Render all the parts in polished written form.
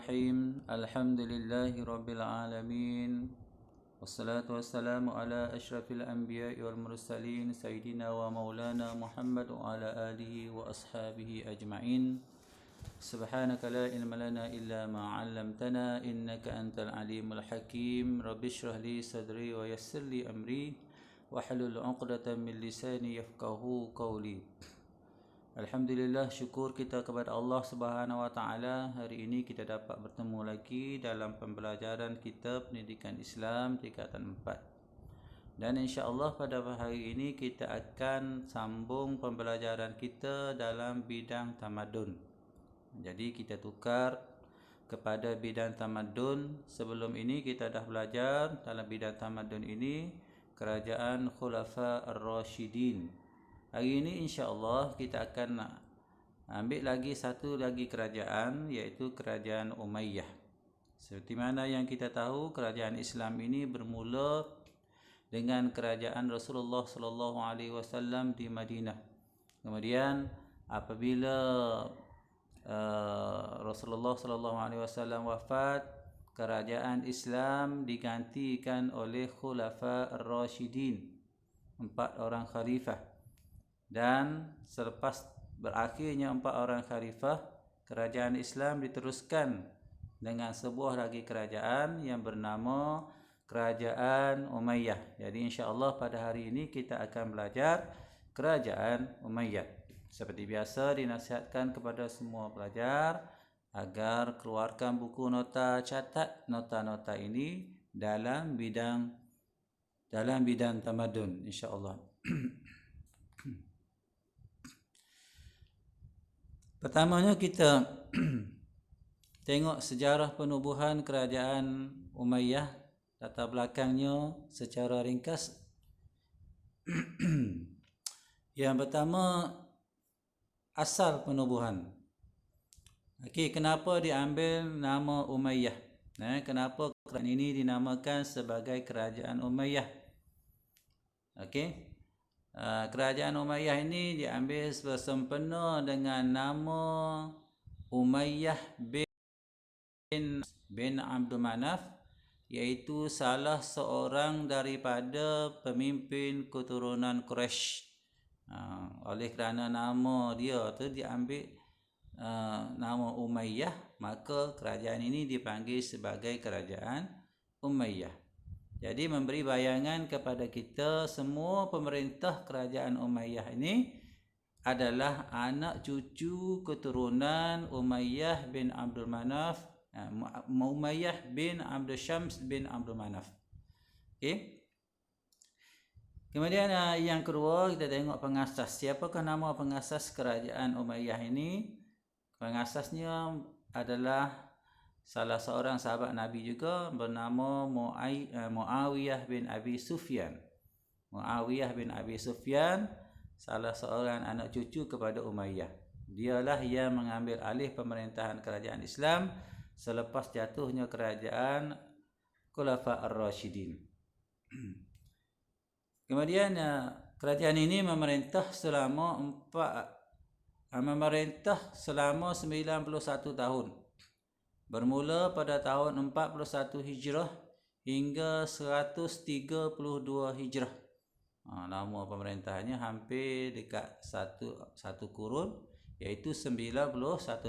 Bismillahirrahmanirrahim. Alhamdulillahirabbil alamin. Wassalatu wassalamu ala asyrafil anbiya'i wal mursalin sayyidina wa maulana Muhammad wa ala alihi wa ashabihi ajma'in. Subhanaka la ilma lana illa ma 'allamtana innaka antal alimul hakim. Rabbi shrah li sadri wa yassir li amri wahlul 'uqdatam min lisani yafqahu qawli. Alhamdulillah, syukur kita kepada Allah Subhanahu Wa Taala. Hari ini kita dapat bertemu lagi dalam pembelajaran kitab Pendidikan Islam tingkatan 4. Dan insya-Allah pada hari ini kita akan sambung pembelajaran kita dalam bidang tamadun. Jadi kita tukar kepada bidang tamadun. Sebelum ini kita dah belajar dalam bidang tamadun ini kerajaan Khulafa Ar-Rasyidin. Hari ini insya-Allah kita akan ambil lagi satu lagi kerajaan, iaitu kerajaan Umayyah. Seperti mana yang kita tahu, kerajaan Islam ini bermula dengan kerajaan Rasulullah sallallahu alaihi wasallam di Madinah. Kemudian apabila Rasulullah sallallahu alaihi wasallam wafat, kerajaan Islam digantikan oleh Khulafa Ar-Rasyidin, 4 orang khalifah. Dan selepas berakhirnya 4 orang khalifah, kerajaan Islam diteruskan dengan sebuah lagi kerajaan yang bernama Kerajaan Umayyah. Jadi insya-Allah pada hari ini kita akan belajar Kerajaan Umayyah. Seperti biasa dinasihatkan kepada semua pelajar agar keluarkan buku nota, catat nota-nota ini dalam bidang tamadun insya-Allah. Pertamanya kita tengok sejarah penubuhan kerajaan Umayyah, latar belakangnya secara ringkas. Yang pertama, asal penubuhan. Okey, kenapa diambil nama Umayyah? Kenapa kerajaan ini dinamakan sebagai Kerajaan Umayyah? Okey. Kerajaan Umayyah ini diambil bersempena dengan nama Umayyah bin Abdul Manaf, iaitu salah seorang daripada pemimpin keturunan Quraisy. Oleh kerana nama dia tu diambil nama Umayyah, maka kerajaan ini dipanggil sebagai Kerajaan Umayyah. Jadi memberi bayangan kepada kita semua pemerintah kerajaan Umayyah ini adalah anak cucu keturunan Umayyah bin Abdul Manaf, Umayyah bin Abdul Syams bin Abdul Manaf. Okey. Kemudian yang kedua kita tengok pengasas. Siapakah nama pengasas kerajaan Umayyah ini? Pengasasnya adalah salah seorang sahabat Nabi juga bernama Muawiyah bin Abi Sufyan. Muawiyah bin Abi Sufyan salah seorang anak cucu kepada Umayyah. Dialah yang mengambil alih pemerintahan kerajaan Islam selepas jatuhnya kerajaan Khulafa Ar-Rasyidin. Kemudian kerajaan ini memerintah selama 91 tahun. Bermula pada tahun 41 Hijrah hingga 132 Hijrah. Lama pemerintahannya hampir dekat satu kurun, iaitu 91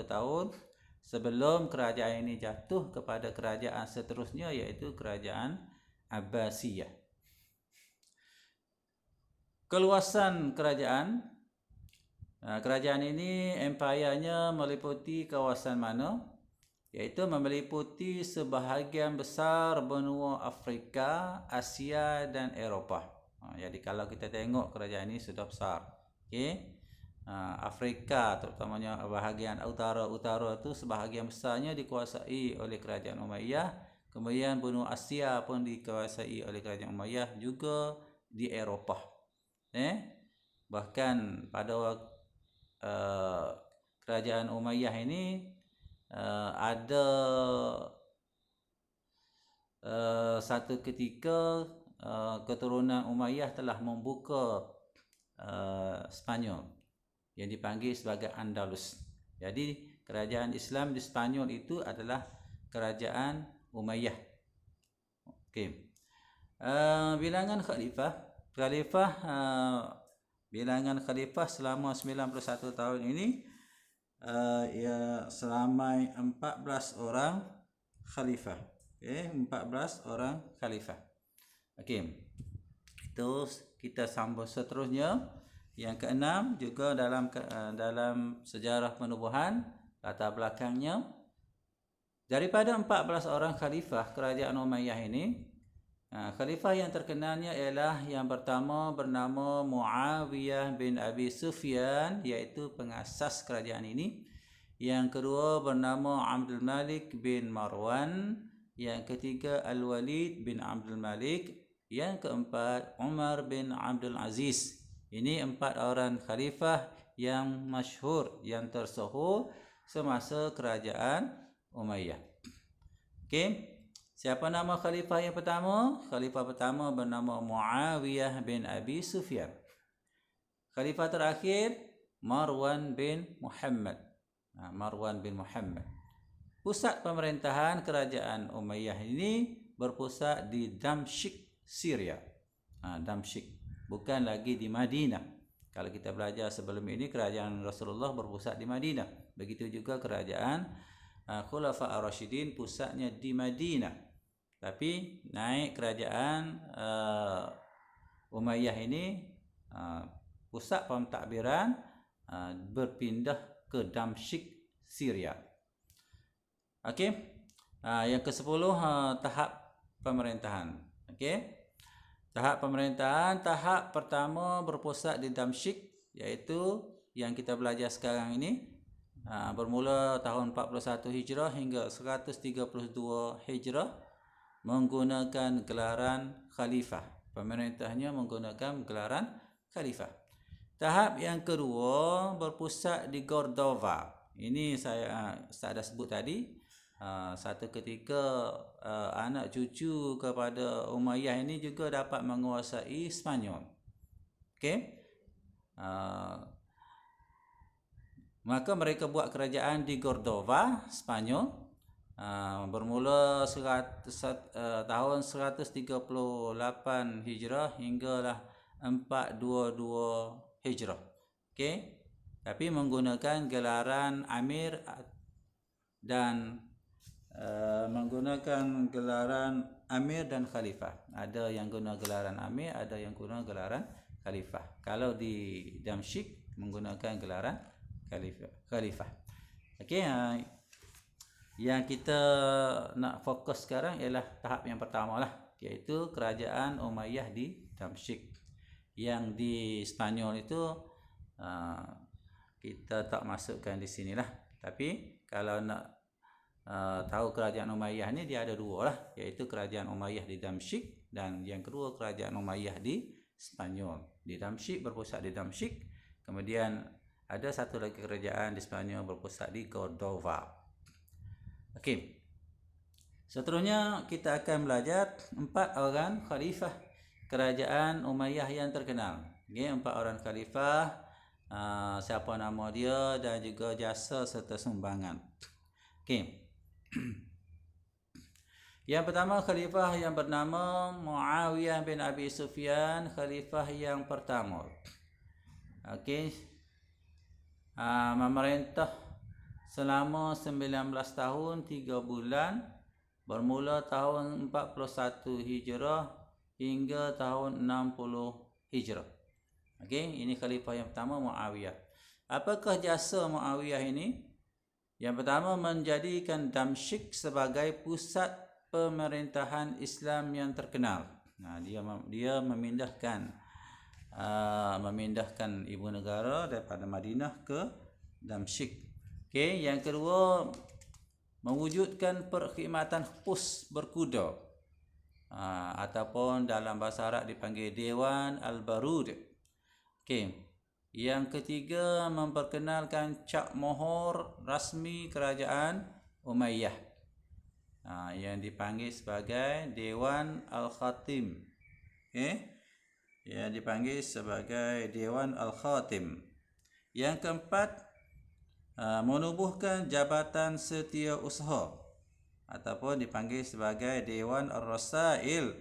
tahun sebelum kerajaan ini jatuh kepada kerajaan seterusnya, iaitu Kerajaan Abbasiyah. Keluasan kerajaan ini empayanya meliputi kawasan mana? Iaitu meliputi sebahagian besar benua Afrika, Asia dan Eropah. Jadi kalau kita tengok kerajaan ini sudah besar. Okey. Afrika terutamanya bahagian utara itu sebahagian besarnya dikuasai oleh kerajaan Umayyah. Kemudian benua Asia pun dikuasai oleh kerajaan Umayyah, juga di Eropah. Bahkan pada kerajaan Umayyah ini ada satu ketika keturunan Umayyah telah membuka Spanyol yang dipanggil sebagai Andalus. Jadi kerajaan Islam di Spanyol itu adalah kerajaan Umayyah. Okey. Bilangan khalifah selama 91 tahun ini selamai 14 orang khalifah. Okey, 14 orang khalifah. Okey. Itu kita sambung seterusnya. Yang keenam juga dalam sejarah penubuhan, latar belakangnya daripada 14 orang khalifah kerajaan Umayyah ini, khalifah yang terkenalnya ialah yang pertama bernama Muawiyah bin Abi Sufyan, iaitu pengasas kerajaan ini. Yang kedua bernama Abdul Malik bin Marwan. Yang ketiga Al-Walid bin Abdul Malik. Yang keempat Umar bin Abdul Aziz. Ini 4 orang khalifah yang masyhur, yang tersohor semasa kerajaan Umayyah. Okey. Siapa nama khalifah yang pertama? Khalifah pertama bernama Muawiyah bin Abi Sufyan. Khalifah terakhir Marwan bin Muhammad. Marwan bin Muhammad. Pusat pemerintahan kerajaan Umayyah ini berpusat di Damsyik, Syria. Damsyik, bukan lagi di Madinah. Kalau kita belajar sebelum ini, kerajaan Rasulullah berpusat di Madinah. Begitu juga kerajaan Khulafa Ar-Rasyidin pusatnya di Madinah. Tapi naik kerajaan Umayyah ini, pusat pentadbiran berpindah ke Damsyik, Syria. Okey. Yang ke-10 tahap pemerintahan. Okey. Tahap pemerintahan, tahap pertama berpusat di Damsyik, iaitu yang kita belajar sekarang ini, bermula tahun 41 Hijrah hingga 132 Hijrah, menggunakan gelaran khalifah. Pemerintahnya menggunakan gelaran khalifah. Tahap yang kedua berpusat di Cordova. Ini saya dah sebut tadi. Satu ketika anak cucu kepada Umayyah ini juga dapat menguasai Spanyol. Okey. Maka mereka buat kerajaan di Cordova, Spanyol. Bermula tahun 138 Hijrah hinggalah 422 Hijrah. Okey. Tapi menggunakan gelaran Amir dan Khalifah. Ada yang guna gelaran Amir, ada yang guna gelaran Khalifah. Kalau di Damsyik menggunakan gelaran Khalifah. Okey. Yang kita nak fokus sekarang ialah tahap yang pertama lah, iaitu kerajaan Umayyah di Damsyik. Yang di Spanyol itu kita tak masukkan di sinilah. Tapi kalau nak tahu kerajaan Umayyah ni, dia ada dua lah, iaitu kerajaan Umayyah di Damsyik dan yang kedua kerajaan Umayyah di Spanyol. Di Damsyik, berpusat di Damsyik. Kemudian ada satu lagi kerajaan di Spanyol berpusat di Cordova. Okey. Seterusnya kita akan belajar 4 orang khalifah kerajaan Umayyah yang terkenal. Okey, 4 orang khalifah, siapa nama dia dan juga jasa serta sumbangan. Okey. Yang pertama khalifah yang bernama Muawiyah bin Abi Sufyan, khalifah yang pertama. Okey. Memerintah selama 19 tahun 3 bulan, bermula tahun 41 Hijrah hingga tahun 60 Hijrah. Okey, ini khalifah yang pertama Muawiyah. Apakah jasa Muawiyah ini? Yang pertama, menjadikan Damsyik sebagai pusat pemerintahan Islam yang terkenal. Dia memindahkan ibu negara daripada Madinah ke Damsyik. Okey, yang kedua, mewujudkan perkhidmatan khusus berkuda, ataupun dalam bahasa Arab dipanggil Dewan Al-Barud. Okey, yang ketiga, memperkenalkan cap mohor rasmi kerajaan Umayyah, yang dipanggil sebagai Dewan Al-Khatim. Okey, yang dipanggil sebagai Dewan Al-Khatim. Yang keempat, menubuhkan Jabatan Setiausaha ataupun dipanggil sebagai Dewan Ar-Rasail,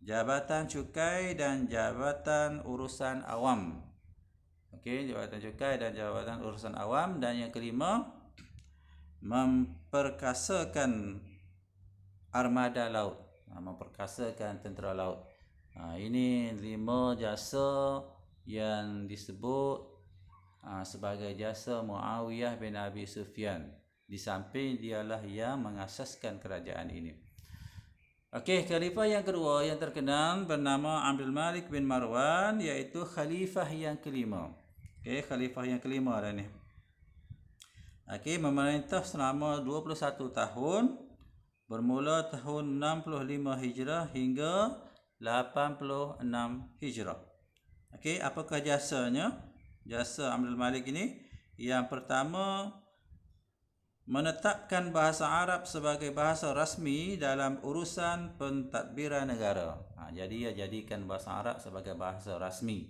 Jabatan Cukai dan Jabatan Urusan Awam. Okey, Jabatan Cukai dan Jabatan Urusan Awam. Dan yang kelima, memperkasakan armada laut, memperkasakan tentera laut. Ini 5 jasa yang disebut sebagai jasa Muawiyah bin Abi Sufyan. Di samping dialah yang mengasaskan kerajaan ini. Okey, khalifah yang kedua yang terkenal bernama Abdul Malik bin Marwan, iaitu khalifah yang kelima. Okey, khalifah yang kelima dah ni. Okey, memerintah selama 21 tahun, bermula tahun 65 Hijrah hingga 86 Hijrah. Okey, apakah jasanya? Jasa Abdul Malik ini, yang pertama, menetapkan bahasa Arab sebagai bahasa rasmi dalam urusan pentadbiran negara. Jadi ia jadikan bahasa Arab sebagai bahasa rasmi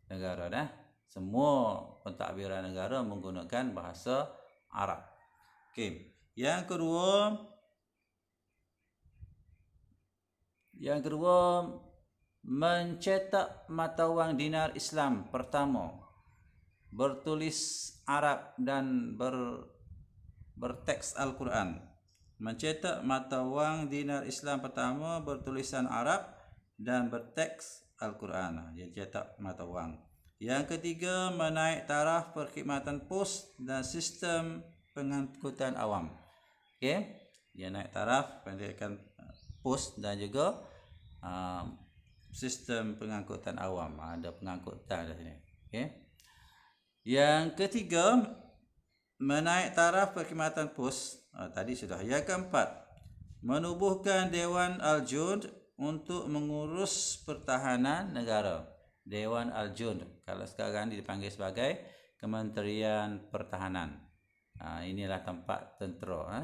negara dah. Semua pentadbiran negara menggunakan bahasa Arab. Okey. Yang kedua, mencetak mata wang dinar Islam pertama, bertulis Arab dan berteks Al-Quran. Mencetak mata wang dinar Islam pertama bertulisan Arab dan berteks Al-Quran. Dia cetak mata wang. Yang ketiga, menaik taraf perkhidmatan pos dan sistem pengangkutan awam. Okey, dia naik taraf pendidikan pos dan juga sistem pengangkutan awam. Ada pengangkutan di sini. Okey. Yang ketiga, menaik taraf perkhidmatan pos. Tadi sudah. Yang keempat, menubuhkan Dewan Al-Jund untuk mengurus pertahanan negara. Dewan Al-Jund, kalau sekarang dipanggil sebagai Kementerian Pertahanan. Inilah tempat tentera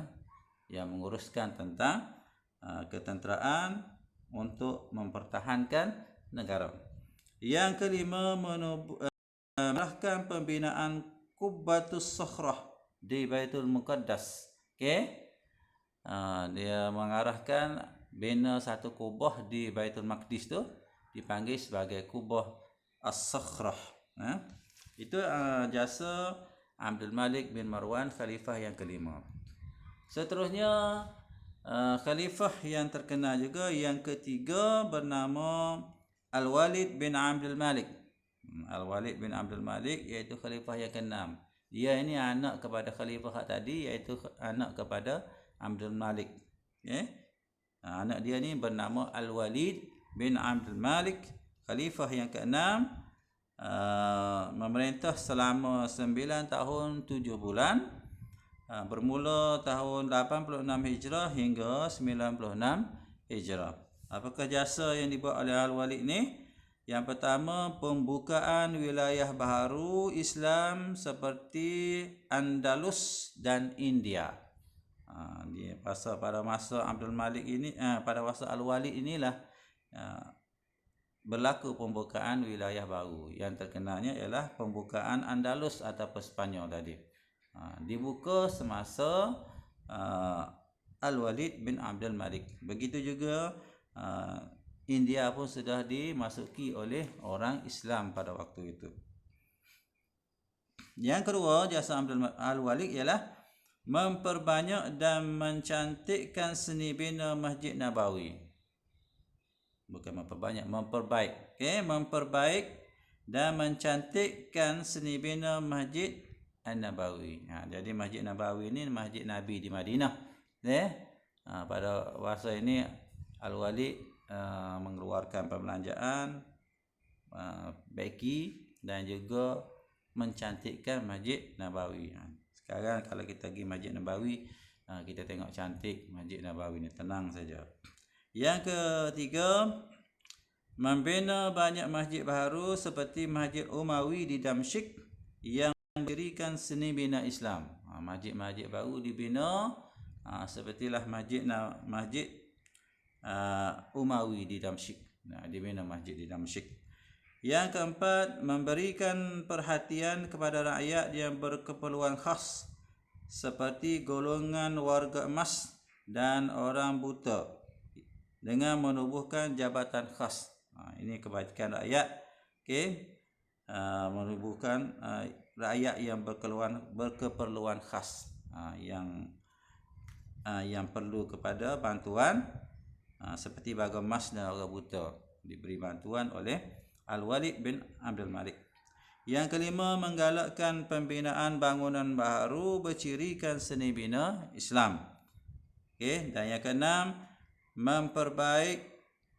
yang menguruskan tentang ketenteraan untuk mempertahankan negara. Yang kelima, menarahkan pembinaan Qubbatus Sakhrah di Baitul Muqaddas. Okey. Dia mengarahkan bina satu kubah di Baitul Maqdis tu, dipanggil sebagai Kubah As-Sakhrah. Itu jasa Abdul Malik bin Marwan, khalifah yang kelima. Seterusnya, khalifah yang terkenal juga yang ketiga bernama Al-Walid bin Abdul Malik. Al-Walid bin Abdul Malik iaitu khalifah yang keenam. Dia ini anak kepada khalifah tadi, iaitu anak kepada Abdul Malik. Anak dia ni bernama Al-Walid bin Abdul Malik, khalifah yang keenam, memerintah selama 9 tahun 7 bulan, bermula tahun 86 Hijrah hingga 96 Hijrah. Apakah jasa yang dibuat oleh Al-Walid ni? Yang pertama, pembukaan wilayah baharu Islam seperti Andalus dan India. Pada masa Abdul Malik ini, pada masa Al-Walid inilah berlaku pembukaan wilayah baru. Yang terkenalnya ialah pembukaan Andalus ataupun Sepanyol tadi. Dibuka semasa Al-Walid bin Abdul Malik. Begitu juga India pun sudah dimasuki oleh orang Islam pada waktu itu. Yang kedua, jasa Al-Walid ialah memperbanyak dan mencantikkan seni bina Masjid Nabawi. Bukan memperbanyak, memperbaik. Okey, memperbaik dan mencantikkan seni bina Masjid An-Nabawi. Jadi Masjid Nabawi ini Masjid Nabi di Madinah. Pada masa ini Al-Walid mengeluarkan perbelanjaan, beki dan juga mencantikkan Masjid Nabawi. Sekarang kalau kita pergi Masjid Nabawi, kita tengok cantik Masjid Nabawi ni, tenang saja. Yang ketiga, membina banyak masjid baharu seperti Masjid Umawi di Damsyik yang mendirikan seni bina Islam. Masjid-masjid baru dibina, sepertilah Masjid Umawi di Damsyik. Dibina masjid di Damsyik. Yang keempat, memberikan perhatian kepada rakyat yang berkeperluan khas seperti golongan warga emas dan orang buta dengan menubuhkan jabatan khas. Ini kebajikan rakyat. Okey. Menubuhkan rakyat yang berkeperluan khas, yang perlu kepada bantuan, seperti bagai mas dan orang buta diberi bantuan oleh Al-Walid bin Abdul Malik. Yang kelima, menggalakkan pembinaan bangunan baru bercirikan seni bina Islam. Okey, dan yang keenam, memperbaik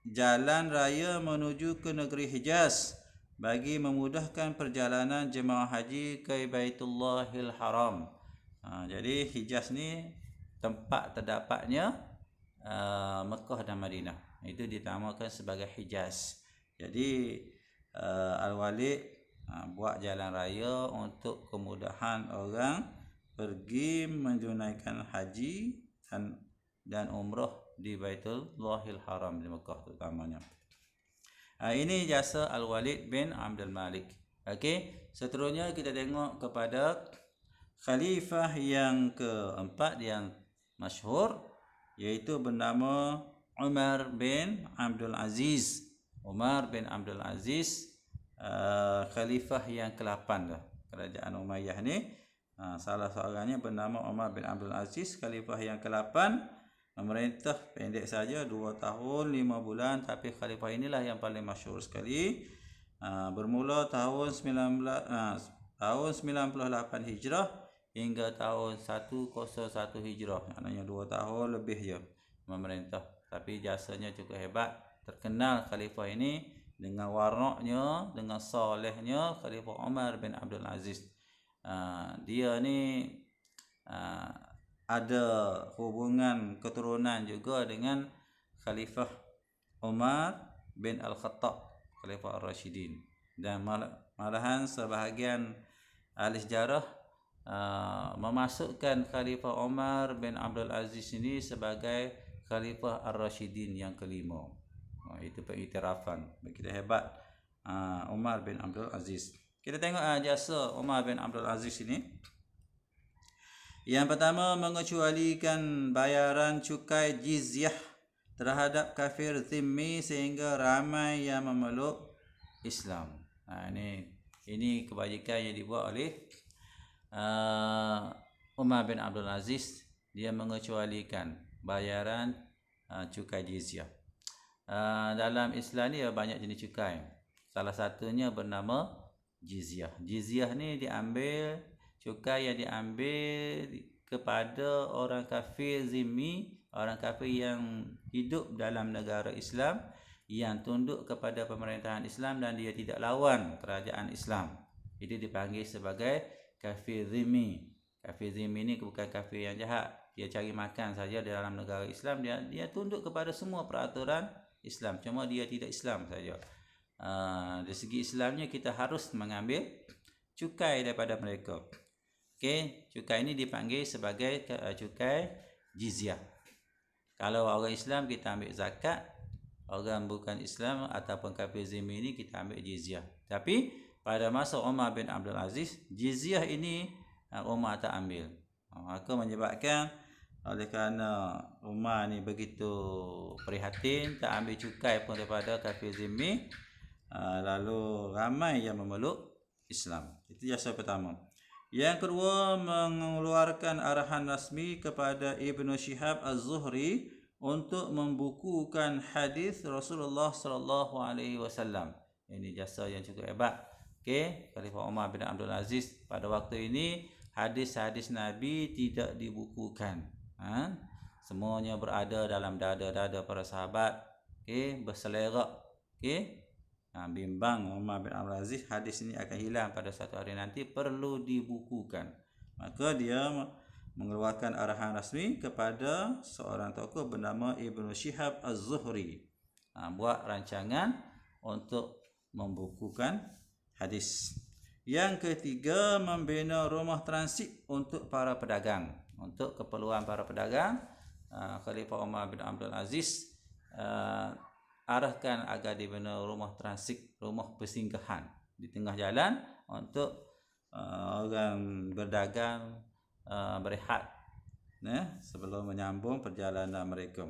jalan raya menuju ke negeri Hijaz bagi memudahkan perjalanan jemaah haji ke Baitullahil Haram. Jadi Hijaz ni tempat terdapatnya Mekah dan Madinah. Itu dinamakan sebagai Hijaz. Jadi Al-Walid buat jalan raya untuk kemudahan orang pergi menunaikan haji dan umrah di Baitullahil Haram di Mekah terutamanya. Ini jasa Al-Walid bin Abdul Malik. Okey, seterusnya kita tengok kepada khalifah yang keempat yang masyhur, iaitu bernama Umar bin Abdul Aziz. Umar bin Abdul Aziz, khalifah yang ke-8 dah kerajaan Umayyah ni. Salah seorangnya bernama Umar bin Abdul Aziz, khalifah yang ke-8. Memerintah pendek saja 2 tahun 5 bulan, tapi khalifah inilah yang paling masyhur sekali. Bermula tahun 98 Hijrah hingga tahun 101 Hijrah. Maknanya 2 tahun lebih je memerintah. Tapi jasanya cukup hebat. Terkenal khalifah ini dengan waraknya, dengan solehnya Khalifah Umar bin Abdul Aziz. Dia ni ada hubungan keturunan juga dengan Khalifah Umar bin Al-Khattab, Khalifah Ar-Rashidin. Dan malahan sebahagian ahli sejarah memasukkan Khalifah Umar bin Abdul Aziz ini sebagai Khalifah Ar-Rashidin yang kelima. Itu pengiktirafan. Begitu hebat Umar bin Abdul Aziz. Kita tengok jasa Umar bin Abdul Aziz ini. Yang pertama, mengecualikan bayaran cukai jizyah terhadap kafir zimmi sehingga ramai yang memeluk Islam. Ini kebajikan yang dibuat oleh Umar bin Abdul Aziz. Dia mengecualikan bayaran cukai jizyah. Dalam Islam ni banyak jenis cukai. Salah satunya bernama jizyah. Jizyah ni cukai yang diambil kepada orang kafir zimmi, orang kafir yang hidup dalam negara Islam, yang tunduk kepada pemerintahan Islam dan dia tidak lawan kerajaan Islam. Itu dipanggil sebagai kafir zimmi. Kafir zimmi ni bukan kafir yang jahat. Dia cari makan saja dalam negara Islam. Dia tunduk kepada semua peraturan Islam. Cuma dia tidak Islam saja. Dari segi Islamnya kita harus mengambil cukai daripada mereka. Okey, cukai ini dipanggil sebagai cukai jizyah. Kalau orang Islam kita ambil zakat, orang bukan Islam ataupun kafir zimmi ini kita ambil jizyah. Tapi pada masa Umar bin Abdul Aziz, jizyah ini Umar tak ambil. Maka menyebabkan oleh kerana Umar ni begitu prihatin, tak ambil cukai pun daripada kafir zimmi, lalu ramai yang memeluk Islam. Itu jasa pertama. Yang kedua, mengeluarkan arahan rasmi kepada Ibnu Shihab Az-Zuhri untuk membukukan hadis Rasulullah sallallahu alaihi wasallam. Ini jasa yang cukup hebat. Okey, Khalifah Umar bin Abdul Aziz pada waktu ini hadis-hadis Nabi tidak dibukukan. Semuanya berada dalam dada-dada para sahabat. Okey, berselerak. Okey. Bimbang Umar bin Abdul Aziz hadis ini akan hilang pada satu hari nanti, perlu dibukukan. Maka dia mengeluarkan arahan rasmi kepada seorang tokoh bernama Ibnu Shihab Az-Zuhri, buat rancangan untuk membukukan hadis. Yang ketiga, membina rumah transit untuk para pedagang. Untuk keperluan para pedagang, Khalifah Umar bin Abdul Aziz arahkan agar dibina rumah transit, rumah persinggahan di tengah jalan untuk orang berdagang berehat sebelum menyambung perjalanan mereka.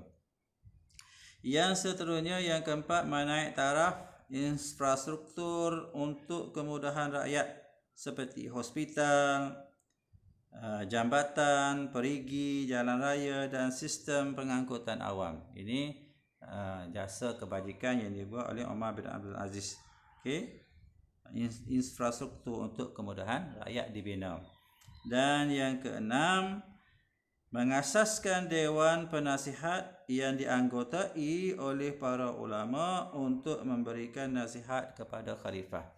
Yang seterusnya, yang keempat, menaik taraf infrastruktur untuk kemudahan rakyat seperti hospital, jambatan, perigi, jalan raya dan sistem pengangkutan awam. Ini jasa kebajikan yang dibuat oleh Umar bin Abdul Aziz. Okey. Infrastruktur untuk kemudahan rakyat dibina. Dan yang keenam, mengasaskan Dewan Penasihat yang dianggotai oleh para ulama untuk memberikan nasihat kepada khalifah.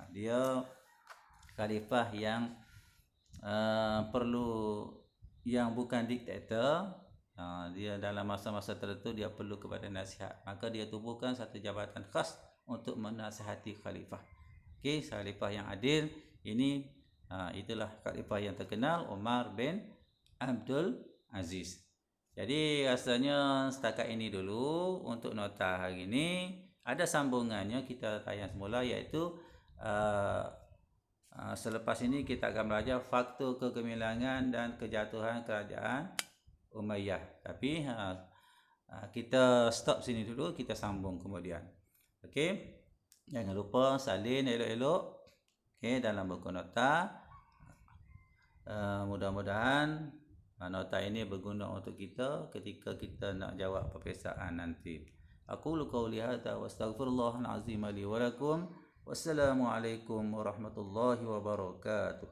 Dia khalifah yang perlu, yang bukan diktator. Dia dalam masa-masa tertentu dia perlu kepada nasihat, maka dia tubuhkan satu jabatan khas untuk menasihati khalifah. Okey, khalifah yang adil ini, itulah khalifah yang terkenal, Umar bin Abdul Aziz. Jadi rasanya setakat ini dulu untuk nota hari ini. Ada sambungannya kita tayang semula, iaitu selepas ini kita akan belajar faktor kegemilangan dan kejatuhan kerajaan Umayyah. Tapi kita stop sini dulu, kita sambung kemudian. Okey. Jangan lupa salin elok-elok dalam buku nota. Mudah-mudahan nota ini berguna untuk kita ketika kita nak jawab peperiksaan nanti. Aku qauli hadza wa astaghfirullahal azim li wa lakum. Wassalamualaikum warahmatullahi wabarakatuh.